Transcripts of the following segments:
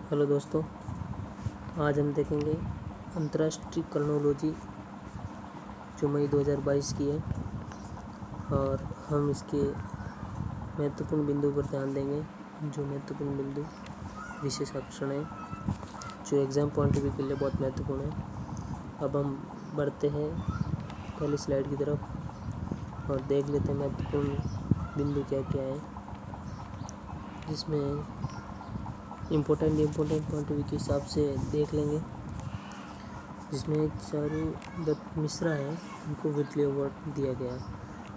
Hello दोस्तों, आज हम देखेंगे अंतर्राष्ट्रीय क्रॉनोलॉजी जो मई 2022 की है और हम इसके महत्वपूर्ण बिंदु पर ध्यान देंगे। जो महत्वपूर्ण बिंदु विशेष आकर्षण है जो एग्ज़ाम पॉइंट ऑफ व्यू के लिए बहुत महत्वपूर्ण है। अब हम बढ़ते हैं पहली स्लाइड की तरफ और देख लेते हैं महत्वपूर्ण बिंदु क्या क्या है, जिसमें इम्पोर्टेंट पॉइंट ऑफ व्यू के हिसाब से देख लेंगे। जिसमें चारू दत्त मिश्रा है, उनको व्हिटली अवार्ड दिया गया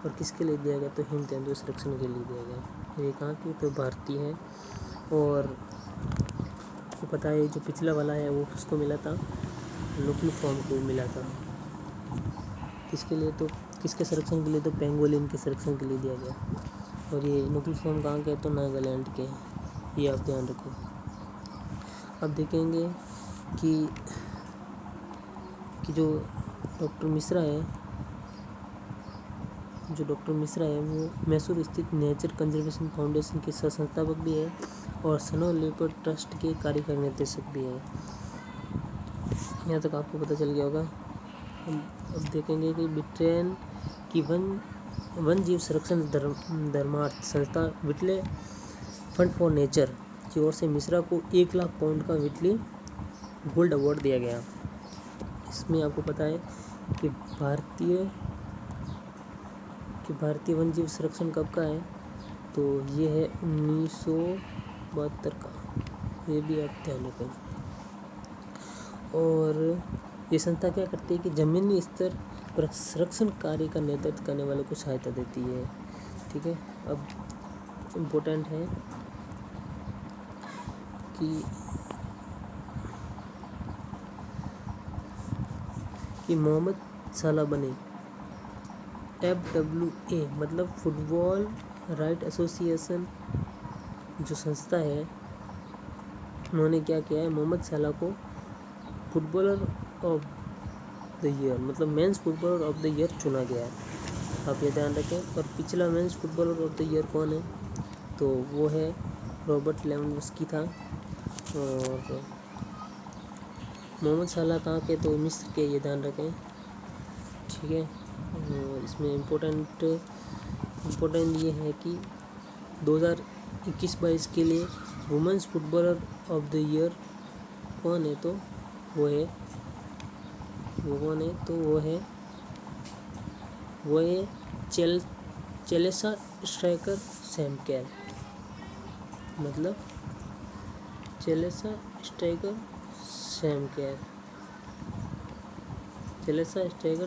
और किसके लिए दिया गया तो हिम तेंदुआ संरक्षण के लिए दिया गया। ये कहाँ की तो भारतीय है और आपको पता है जो पिछला वाला है वो किसको मिला था, नुक्लू फॉर्म को मिला था। किसके लिए तो किसके संरक्षण के लिए तो पेंगोलिन के संरक्षण के लिए दिया गया और ये नुक्लू फॉर्म कहाँ के तो नागालैंड के, ये आप ध्यान रखो। अब देखेंगे कि जो डॉक्टर मिश्रा है वो मैसूर स्थित नेचर कंजर्वेशन फाउंडेशन के सह संस्थापक भी है और स्नो लेपर्ड ट्रस्ट के कार्यकारी निर्देशक भी है। यहाँ तक आपको पता चल गया होगा। अब देखेंगे कि ब्रिटेन की वन जीव संरक्षण धर्मार्थ संस्था व्हिटले फंड फॉर नेचर की ओर से मिश्रा को 1 लाख पाउंड का व्हिटली गोल्ड अवार्ड दिया गया। इसमें आपको पता है कि भारतीय वन जीव संरक्षण कब का है तो ये है 1972 का, ये भी आप ध्यान रखें। और ये संस्था क्या करती है कि जमीनी स्तर पर संरक्षण कार्य का नेतृत्व करने वालों को सहायता देती है। ठीक है, अब इम्पोर्टेंट है कि मोहम्मद साला बने FWA मतलब फुटबॉल राइट एसोसिएशन जो संस्था है, उन्होंने क्या किया है, मोहम्मद साला को फुटबॉलर ऑफ द ईयर मतलब men's footballer of the year चुना गया है। आप ये ध्यान रखें। और पिछला men's footballer of the year कौन है तो वो है रॉबर्ट लेवेंडोव्स्की था। और मोहम्मद साला कहाँ के तो मिस्र के, ये ध्यान रखें। ठीक है, इसमें इम्पोर्टेंट ये है कि 2021-22 के लिए women's footballer of the year कौन है तो वो है चेलेसा स्ट्राइकर सैमकेर मतलब चेलेसा स्ट्राइकर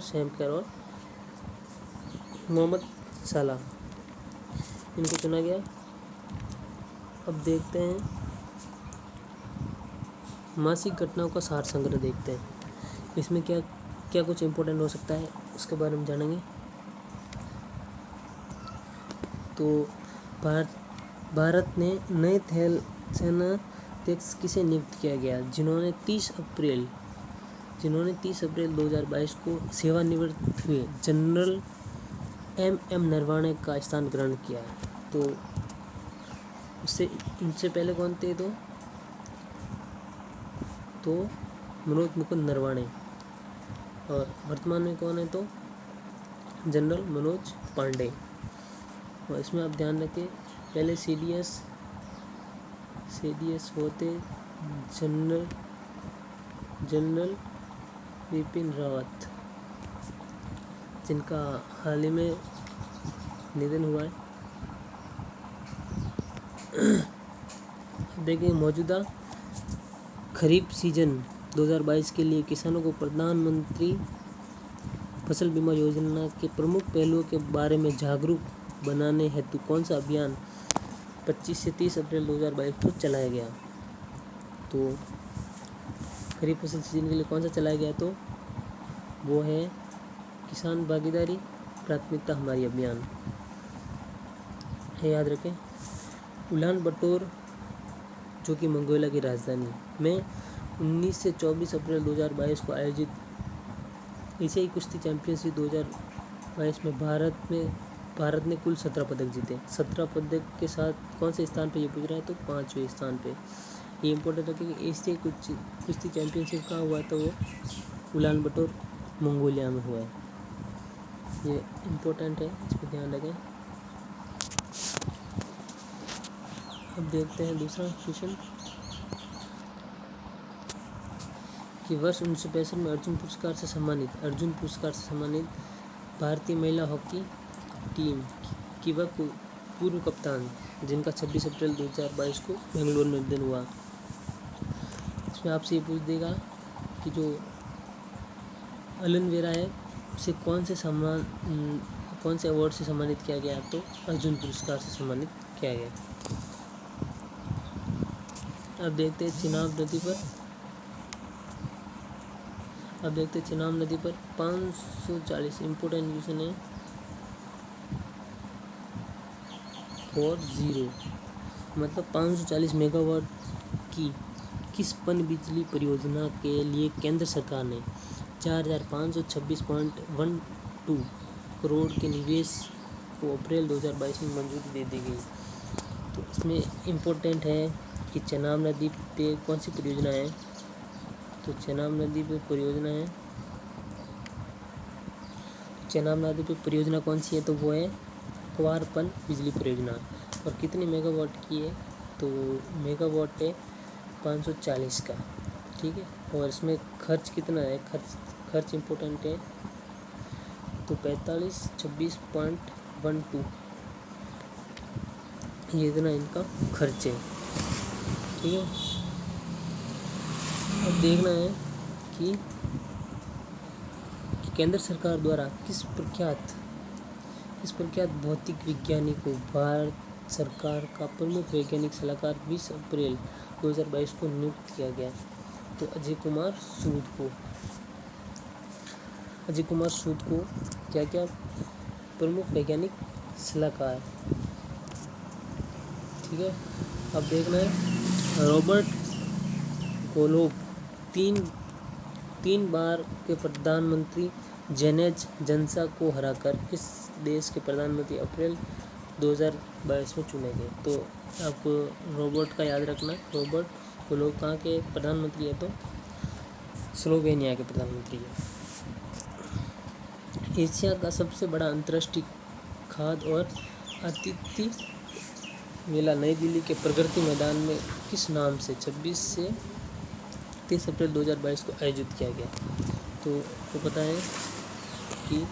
सैमकेर और मोहम्मद साला, इनको चुना गया। अब देखते हैं मासिक घटनाओं का सार संग्रह देखते हैं। इसमें क्या क्या कुछ इम्पोर्टेंट हो सकता है उसके बारे में जानेंगे। तो भारत ने नए थल सेनाध्यक्ष किसे नियुक्त किया गया, जिन्होंने 30 अप्रैल 2022 को सेवानिवृत्त हुए जनरल MM नरवाणे का स्थान ग्रहण किया है। तो इनसे पहले कौन थे तो मनोज मुकुंद नरवाणे और वर्तमान में कौन है तो जनरल मनोज पांडे। और इसमें आप ध्यान रखें, पहले CDS होते जनरल बिपिन रावत, जिनका हाल ही में निधन हुआ है। देखिए, मौजूदा खरीफ सीजन 2022 के लिए किसानों को प्रधानमंत्री फसल बीमा योजना के प्रमुख पहलुओं के बारे में जागरूक बनाने हेतु कौन सा अभियान 25 से 30 अप्रैल 2022 को चलाया गया। तो खरीफ फसल सीजन के लिए कौन सा चलाया गया तो वो है किसान भागीदारी प्राथमिकता हमारी अभियान है, याद रखें। उलान बटोर जो कि मंगोलिया की राजधानी में 19 से 24 अप्रैल 2022 को आयोजित एशियाई कुश्ती चैंपियनशिप 2022 में भारत ने कुल 17 पदक जीते। 17 पदक के साथ कौन से स्थान पे ये पूछ रहा है तो 5वें स्थान पे। ये इम्पोर्टेंट है क्योंकि एशिया कुश्ती चैम्पियनशिप कहाँ हुआ था, वो उलान बटोर मंगोलिया में हुआ है। ये इम्पोर्टेंट है, इस पर ध्यान रखें। अब देखते हैं दूसरा क्वेश्चन कि वर्ष 1965 में अर्जुन पुरस्कार से सम्मानित भारतीय महिला हॉकी टीम की वह पूर्व कप्तान जिनका 26 अप्रैल 2022 को बेंगलुरु में निधन हुआ। इसमें आपसे ये पूछ देगा कि जो अलन वेरा है उसे कौन से अवार्ड से सम्मानित किया गया, तो अर्जुन पुरस्कार से सम्मानित किया गया। अब देखते हैं चिनाब नदी पर 540 इम्पोर्टेंट क्वेश्चन है 40 मतलब 540 मेगावाट की किस पन बिजली परियोजना के लिए केंद्र सरकार ने 4,526.12 करोड़ के निवेश को अप्रैल 2022 में मंजूरी दे दी गई। तो इसमें इम्पोर्टेंट है कि चेनाब नदी पे कौन सी परियोजना है, तो चेनाब नदी पे परियोजना कौन सी है, तो वो है क्वारपन बिजली परियोजना। और कितनी मेगावाट की है, तो मेगावाट है 540 का, ठीक है। और इसमें खर्च कितना है, खर्च इम्पोर्टेंट है, तो 4526.12 ये इतना इनका खर्च है, ठीक है। अब देखना है कि केंद्र सरकार द्वारा किस प्रख्यात भौतिक वैज्ञानिक को भारत सरकार का प्रमुख वैज्ञानिक सलाहकार 20 अप्रैल 2022 को नियुक्त किया गया, तो अजय कुमार सूद को क्या प्रमुख वैज्ञानिक सलाहकार, ठीक है। अब देखना है रॉबर्ट गोलोब तीन बार के प्रधानमंत्री जेनेज जंसा को हराकर किस देश के प्रधानमंत्री अप्रैल 2022 में चुने गए। तो आपको रॉबर्ट का याद रखना, रॉबर्ट गोलोब कहाँ के प्रधानमंत्री है, तो स्लोवेनिया के प्रधानमंत्री है। एशिया का सबसे बड़ा अंतर्राष्ट्रीय खाद्य और आतिथ्य मेला नई दिल्ली के प्रगति मैदान में किस नाम से 26 से 30 अप्रैल 2022 को आयोजित किया गया। तो आपको पता है कि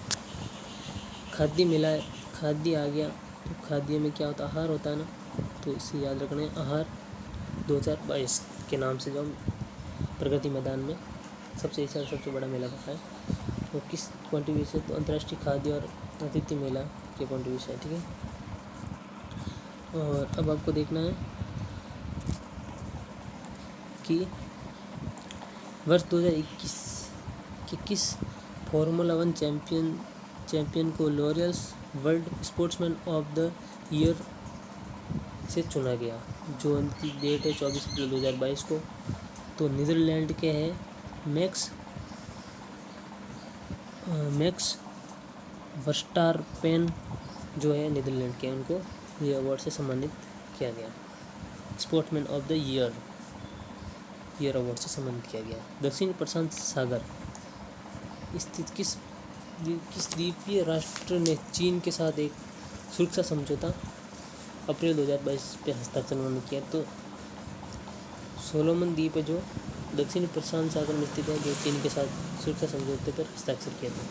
खाद्य मेला, खाद्य आ गया, तो खाद्य में क्या होता है, आहार होता है ना, तो इसे याद रखना है, आहार 2022 के नाम से जो प्रगति मैदान में एशिया का सबसे बड़ा मेला होता है। तो किस कॉन्ट्रीब्यूशन, तो अंतर्राष्ट्रीय खाद्य और आतिथ्य मेला के कॉन्ट्रीब्यूशन है, ठीक है। और अब आपको देखना है कि वर्ष 2021 के किस फार्मूला 1 चैंपियन को L'Oréal world sportsman of the year से चुना गया, जो उनकी डेट है 24 अप्रैल 2022 को। तो नीदरलैंड के हैं मैक्स वर्स्टापेन जो है नीदरलैंड के, उनको ये अवार्ड से सम्मानित किया गया, sportsman of the year award से सम्मानित किया गया। दक्षिण प्रशांत सागर स्थित किस द्वीपीय राष्ट्र ने चीन के साथ एक सुरक्षा समझौता अप्रैल 2022 पे हस्ताक्षर किया, तो सोलोमन द्वीप है जो दक्षिण प्रशांत सागर में स्थित है, जो चीन के साथ सुरक्षा समझौते पर हस्ताक्षर किया था।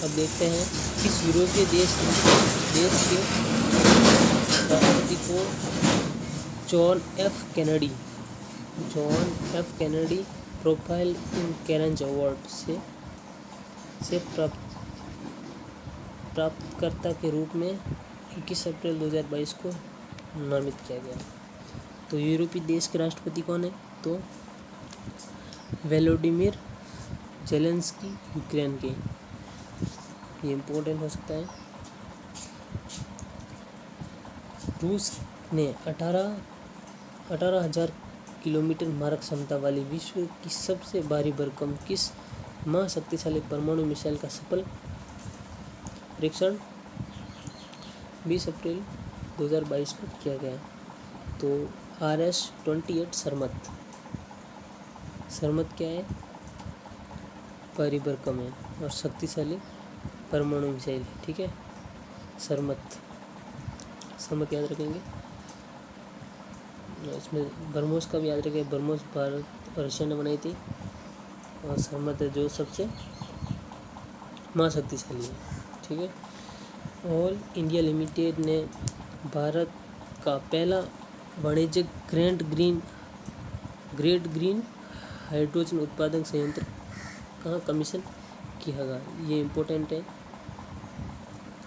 अब देखते हैं किस यूरोपीय देश के राष्ट्रपति को John F Kennedy Profile in Courage Award से प्राप्तकर्ता के रूप में 21 अप्रैल 2022 को नामित किया गया। तो यूरोपीय देश के राष्ट्रपति कौन है, तो वोलोडिमिर जेलेंस्की यूक्रेन के, ये इम्पोर्टेंट हो सकता है। रूस ने 18,000 किलोमीटर मारक क्षमता वाली विश्व की सबसे भारी भरकम किस महाशक्तिशाली परमाणु मिसाइल का सफल परीक्षण 20 अप्रैल 2022 को किया गया। तो RS-28 सरमत क्या है? परिभ्रकम है और शक्तिशाली परमाणु मिसाइल। ठीक है, सरमत याद रखेंगे। इसमें ब्रह्मोस का भी याद रखेंगे। ब्रह्मोस भारत और रशिया ने बनाई थी, और सरमत है जो सबसे महाशक्तिशाली है। ठीक है, ऑल इंडिया लिमिटेड ने भारत का पहला वाणिज्यिक ग्रेड ग्रीन हाइड्रोजन उत्पादन संयंत्र कहाँ कमीशन किया गया? ये इम्पोर्टेंट है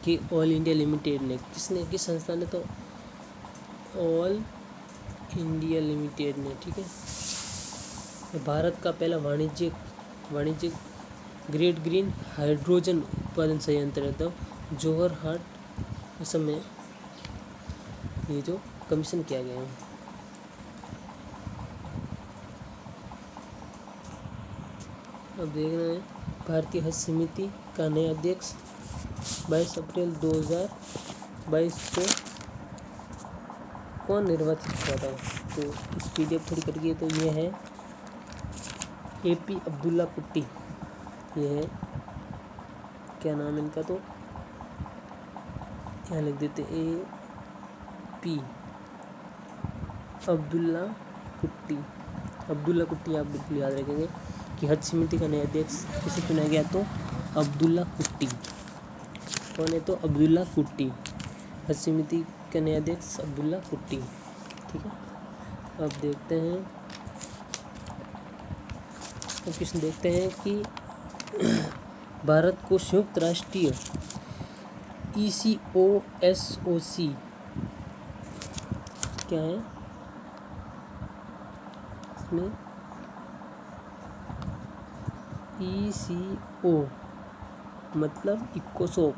कि ऑल इंडिया लिमिटेड ने किस संस्था ने? तो ऑल इंडिया लिमिटेड ने। ठीक है, भारत का पहला वाणिज्यिक ग्रेड ग्रीन हाइड्रोजन उत्पादन संयंत्र है तो जोहर हाट असम में ये जो कमीशन किया गया है। अब देखना है भारतीय हज समिति का नया अध्यक्ष 22 अप्रैल 2022 को कौन निर्वाचित हुआ था? तो इस PDF थोड़ी कट गई है। तो ये है AP अब्दुल्ला कुट्टी। ये है, क्या नाम है इनका? तो यहाँ लिख देते AP अब्दुल्ला कुट्टी। आप बिल्कुल याद रखेंगे कि हज समिति का नया अध्यक्ष किसे चुना गया? तो अब्दुल्ला कुट्टी। कौन है? तो अब्दुल्ला कुट्टी। हज समिति का नया अध्यक्ष अब्दुल्ला कुट्टी। ठीक है, अब देखते हैं कि भारत को संयुक्त राष्ट्रीय ECOSOC क्या है? इसमें ECO मतलब इकोसोक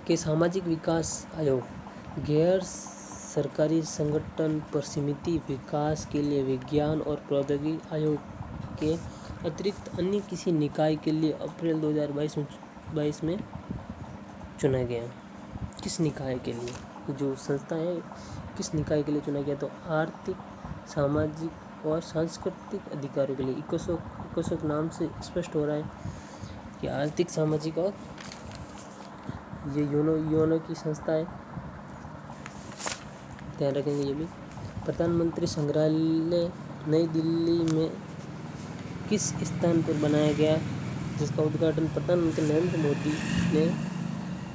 के सामाजिक विकास आयोग गैर सरकारी संगठन पर समिति विकास के लिए विज्ञान और प्रौद्योगिकी आयोग के अतिरिक्त अन्य किसी निकाय के लिए अप्रैल 2022 में चुना गया। किस निकाय के लिए? जो संस्था है किस निकाय के लिए चुना गया? तो आर्थिक, सामाजिक और सांस्कृतिक अधिकारों के लिए। इकोसोक नाम से स्पष्ट हो रहा है कि आर्थिक, सामाजिक और ये यूनो की संस्था है, ध्यान रखेंगे ये भी। प्रधानमंत्री संग्रहालय नई दिल्ली में किस स्थान पर बनाया गया, जिसका उद्घाटन प्रधानमंत्री नरेंद्र मोदी ने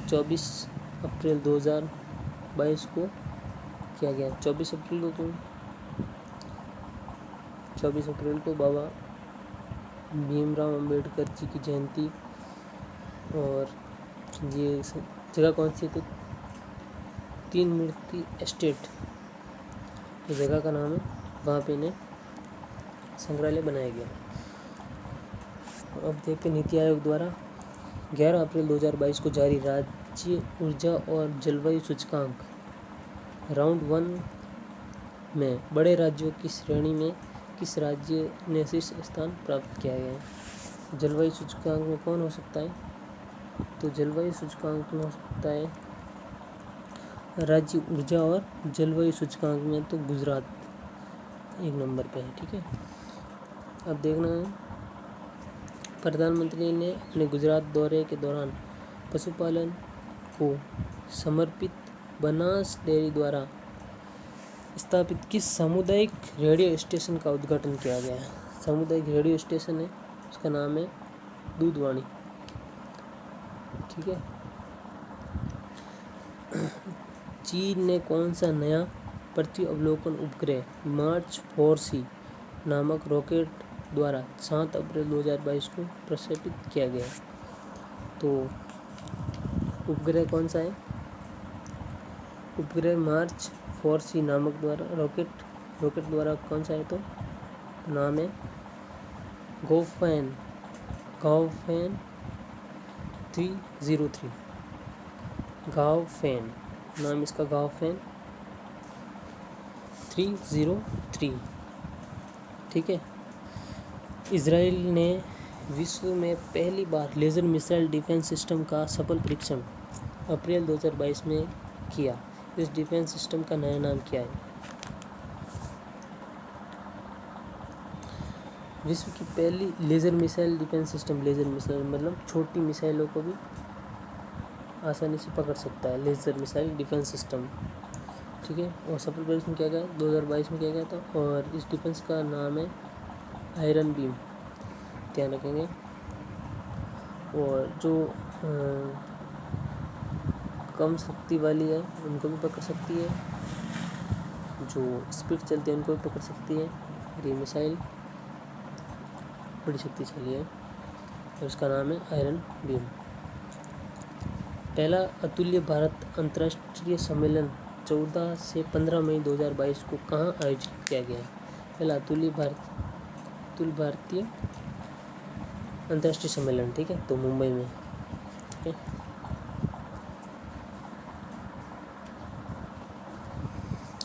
24 अप्रैल 2022 को किया गया। 24 अप्रैल को बाबा भीमराव अंबेडकर जी की जयंती। और ये जगह कौन सी? तो तीन मूर्ति एस्टेट इस जगह का नाम है, वहाँ पे इन्हें संग्रहालय बनाया गया। अब देखते हैं नीति आयोग द्वारा 11 अप्रैल 2022 को जारी राज्य ऊर्जा और जलवायु सूचकांक राउंड 1 में बड़े राज्यों की श्रेणी में किस राज्य ने शीर्ष स्थान प्राप्त किया है? जलवायु सूचकांक में कौन हो सकता है? तो जलवायु सूचकांक में हो सकता है राज्य ऊर्जा और जलवायु सूचकांक में तो गुजरात 1 नंबर पे है। ठीक है, अब देखना है प्रधानमंत्री ने अपने गुजरात दौरे के दौरान पशुपालन को समर्पित बनास डेयरी द्वारा स्थापित किस सामुदायिक रेडियो स्टेशन का उद्घाटन किया गया है? सामुदायिक रेडियो स्टेशन है, उसका नाम है दूधवाणी। ठीक है, चीन ने कौन सा नया पृथ्वी अवलोकन उपग्रह मार्च 4C नामक रॉकेट द्वारा 7 अप्रैल 2022 को प्रक्षेपित किया गया? तो उपग्रह कौन सा है? उपग्रह मार्च 4C नामक द्वारा रॉकेट द्वारा कौन सा है? तो नाम है गाओफेन 303। गाओफेन नाम इसका गाओफेन 303। ठीक है, इजराइल ने विश्व में पहली बार लेज़र मिसाइल डिफेंस सिस्टम का सफल परीक्षण अप्रैल 2022 में किया। इस डिफेंस सिस्टम का नया नाम क्या है? विश्व की पहली laser missile defence system. Laser missile मतलब छोटी मिसाइलों को भी आसानी से पकड़ सकता है, लेज़र मिसाइल डिफेंस सिस्टम, ठीक है। और सफल परीक्षण किया गया 2022 में किया गया था, और इस डिफेंस का नाम है आयरन बीम, ध्यान रखेंगे। और जो कम शक्ति वाली है उनको भी पकड़ सकती है, जो स्पीड चलती है उनको भी पकड़ सकती है। ये मिसाइल बड़ी शक्तिशाली है और इसका नाम है आयरन बीम। पहला अतुल्य भारत अंतर्राष्ट्रीय सम्मेलन 14 से 15 मई 2022 को कहाँ आयोजित किया गया? पहला अतुल्य भारतीय अंतर्राष्ट्रीय सम्मेलन, ठीक है, तो मुंबई में, ठीक है।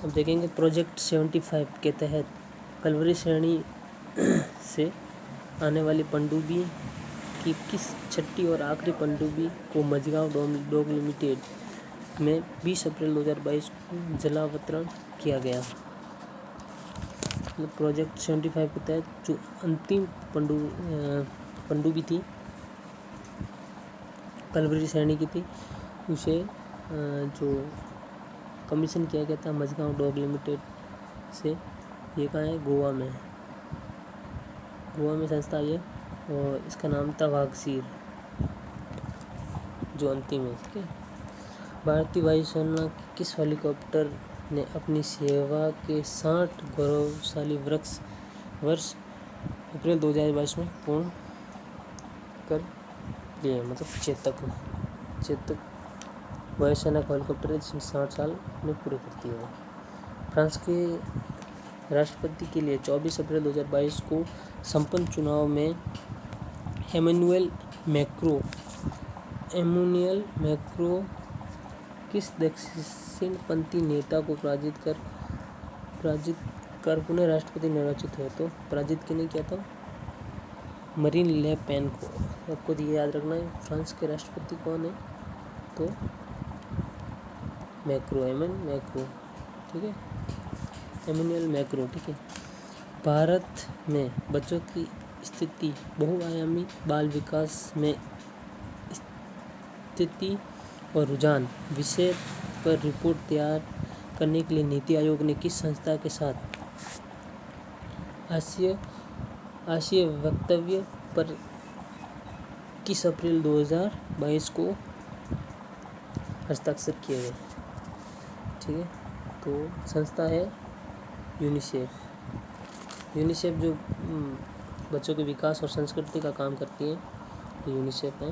अब देखेंगे प्रोजेक्ट 75 के तहत कलवरी श्रेणी से आने वाली पनडुब्बी की किस छठी और आखिरी पनडुब्बी को मझगांव डॉक लिमिटेड में 20 अप्रैल 2022 को जलावतरण किया गया। प्रोजेक्ट 75 के तहत जो अंतिम पनडुब्बी थी, कलवरी श्रेणी की थी, उसे जो कमीशन किया गया था मझगांव डॉक लिमिटेड से। ये कहाँ है? गोवा में संस्था है, और इसका नाम था वागसीर, जो अंतिम है, ठीक है। भारतीय वायुसेना की किस हेलीकॉप्टर ने अपनी सेवा के 60 गौरवशाली वर्ष अप्रैल 2022 में पूर्ण कर लिए? मतलब चेतक वायुसेना का हेलीकॉप्टर है जिसमें 60 साल में पूरे करती है। फ्रांस के राष्ट्रपति के लिए 24 अप्रैल 2022 को संपन्न चुनाव में एमेनुएल मैक्रों किस दक्षिणपंथी नेता को पराजित कर पुनः राष्ट्रपति निर्वाचित हुए? तो पराजित किसने किया था? मरीन ले पेन को। आपको ये याद रखना है, फ्रांस के राष्ट्रपति कौन है? तो मैक्रो, ठीक है, एमेनुएल मैक्रो, ठीक है। भारत में बच्चों की स्थिति बहुआयामी बाल विकास में स्थिति और रुझान विषय पर रिपोर्ट तैयार करने के लिए नीति आयोग ने किस संस्था के साथ आशय वक्तव्य पर 21 अप्रैल 2022 को हस्ताक्षर किए गए? ठीक है, तो संस्था है यूनिसेफ जो बच्चों के विकास और संस्कृति का काम करती है, यूनिसेफ है।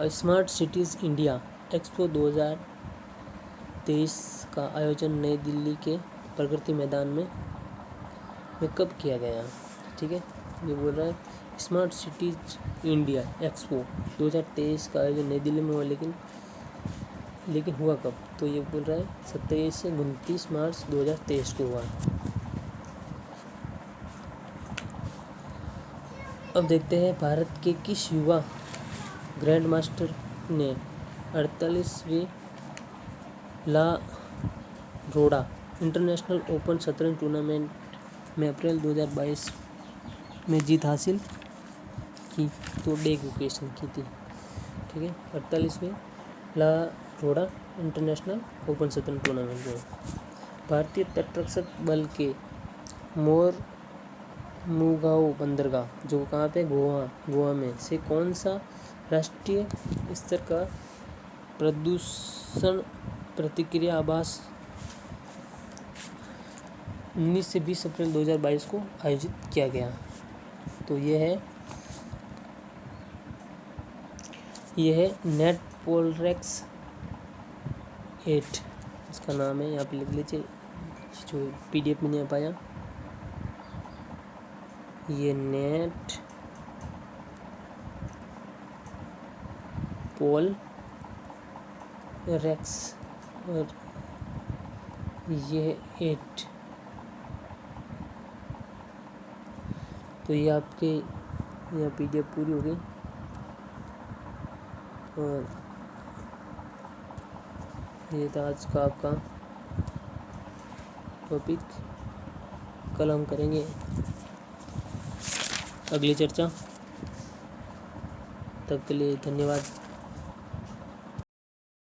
स्मार्ट सिटीज़ इंडिया एक्सपो 2023 का आयोजन नई दिल्ली के प्रगति मैदान में कब किया गया? ठीक है, ये बोल रहा है स्मार्ट सिटीज़ इंडिया एक्सपो 2023 का आयोजन नई दिल्ली में हुआ, लेकिन हुआ कब? तो ये बोल रहा है 27 से 29 मार्च 2023 को हुआ। अब देखते हैं भारत के किस युवा ग्रैंड मास्टर ने 48वीं ला रोडा इंटरनेशनल ओपन शतरंज टूर्नामेंट में अप्रैल 2022 में जीत हासिल की? तो डेग वोकेशन की थी। ठीक है, 48वीं ला रोडा इंटरनेशनल ओपन शतरंज टूर्नामेंट में भारतीय तटरक्षक बल के मुगाओ बंदरगाह जो कहाँ पे गोवा में से कौन सा राष्ट्रीय स्तर का प्रदूषण प्रतिक्रिया आभास 19 से 20 अप्रैल 2022 को आयोजित किया गया? तो ये है नेट पोलरेक्स 8, इसका नाम है, यहाँ पे लिख लीजिए, जो PDF में नहीं आ पाया। ये नेट पोल रेक्स और ये 8 तो ये आपके यह PDF पूरी हो गई और ये था आज का आपका टॉपिक। कल हम करेंगे अगली चर्चा। तब के लिए धन्यवाद।